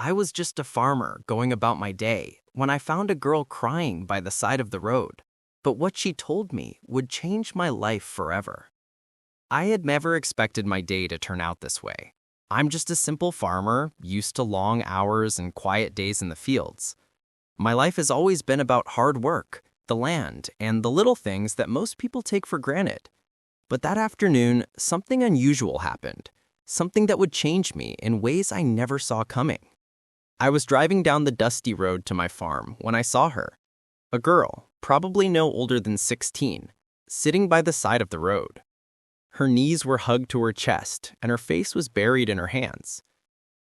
I was just a farmer going about my day when I found a girl crying by the side of the road. But what she told me would change my life forever. I had never expected my day to turn out this way. I'm just a simple farmer, used to long hours and quiet days in the fields. My life has always been about hard work, the land, and the little things that most people take for granted. But that afternoon, something unusual happened, something that would change me in ways I never saw coming. I was driving down the dusty road to my farm when I saw her. A girl, probably no older than 16, sitting by the side of the road. Her knees were hugged to her chest, and her face was buried in her hands.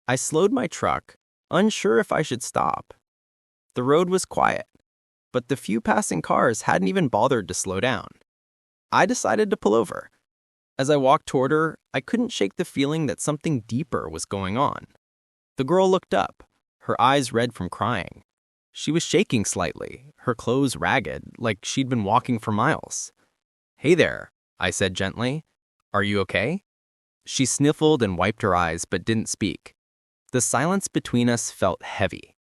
I slowed my truck, unsure if I should stop. The road was quiet, but the few passing cars hadn't even bothered to slow down. I decided to pull over. As I walked toward her, I couldn't shake the feeling that something deeper was going on. The girl looked up, her eyes red from crying. She was shaking slightly, her clothes ragged, like she'd been walking for miles. "Hey there," I said gently. "Are you okay?" She sniffled and wiped her eyes but didn't speak. The silence between us felt heavy.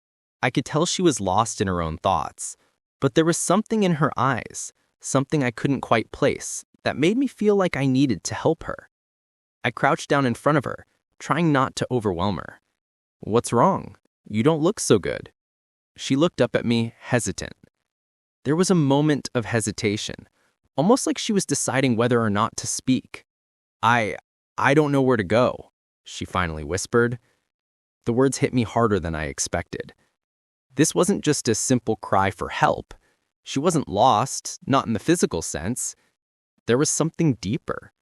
I could tell she was lost in her own thoughts, but there was something in her eyes, something I couldn't quite place, that made me feel like I needed to help her. I crouched down in front of her, trying not to overwhelm her. "What's wrong? You don't look so good." She looked up at me, hesitant. There was a moment of hesitation, almost like she was deciding whether or not to speak. I don't know where to go," she finally whispered. The words hit me harder than I expected. This wasn't just a simple cry for help. She wasn't lost, not in the physical sense. There was something deeper,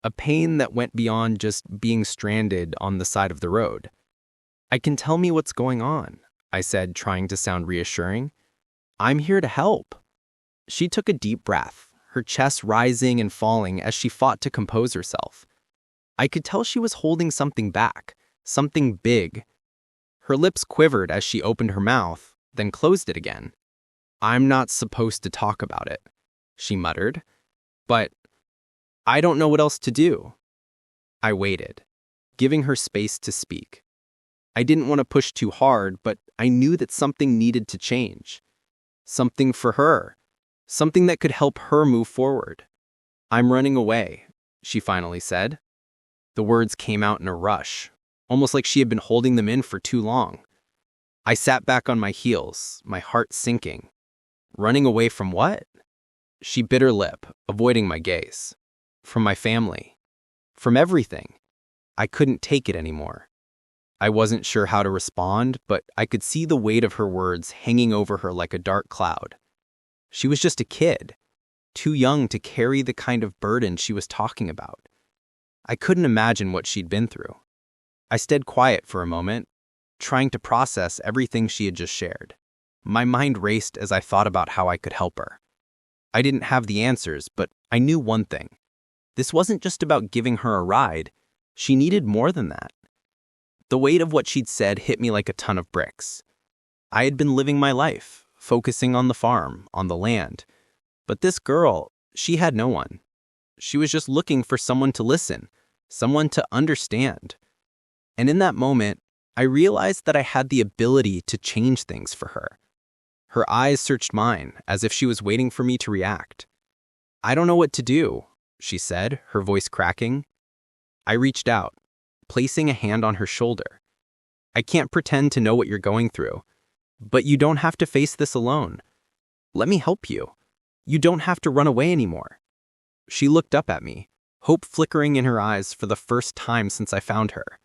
a pain that went beyond just being stranded on the side of the road. Tell me what's going on," I said, trying to sound reassuring. "I'm here to help." She took a deep breath, her chest rising and falling as she fought to compose herself. I could tell she was holding something back, something big. Her lips quivered as she opened her mouth, then closed it again. "I'm not supposed to talk about it," she muttered. "But I don't know what else to do." I waited, giving her space to speak. I didn't want to push too hard, but I knew that something needed to change. Something for her. Something that could help her move forward. "I'm running away," she finally said. The words came out in a rush, almost like she had been holding them in for too long. I sat back on my heels, my heart sinking. Running away from what? She bit her lip, avoiding my gaze. From my family. From everything. I couldn't take it anymore. I wasn't sure how to respond, but I could see the weight of her words hanging over her like a dark cloud. She was just a kid, too young to carry the kind of burden she was talking about. I couldn't imagine what she'd been through. I stayed quiet for a moment, trying to process everything she had just shared. My mind raced as I thought about how I could help her. I didn't have the answers, but I knew one thing. This wasn't just about giving her a ride. She needed more than that. The weight of what she'd said hit me like a ton of bricks. I had been living my life, focusing on the farm, on the land. But this girl, she had no one. She was just looking for someone to listen, someone to understand. And in that moment, I realized that I had the ability to change things for her. Her eyes searched mine, as if she was waiting for me to react. "I don't know what to do," she said, her voice cracking. I reached out, placing a hand on her shoulder. "I can't pretend to know what you're going through, but you don't have to face this alone. Let me help you. You don't have to run away anymore." She looked up at me, hope flickering in her eyes for the first time since I found her.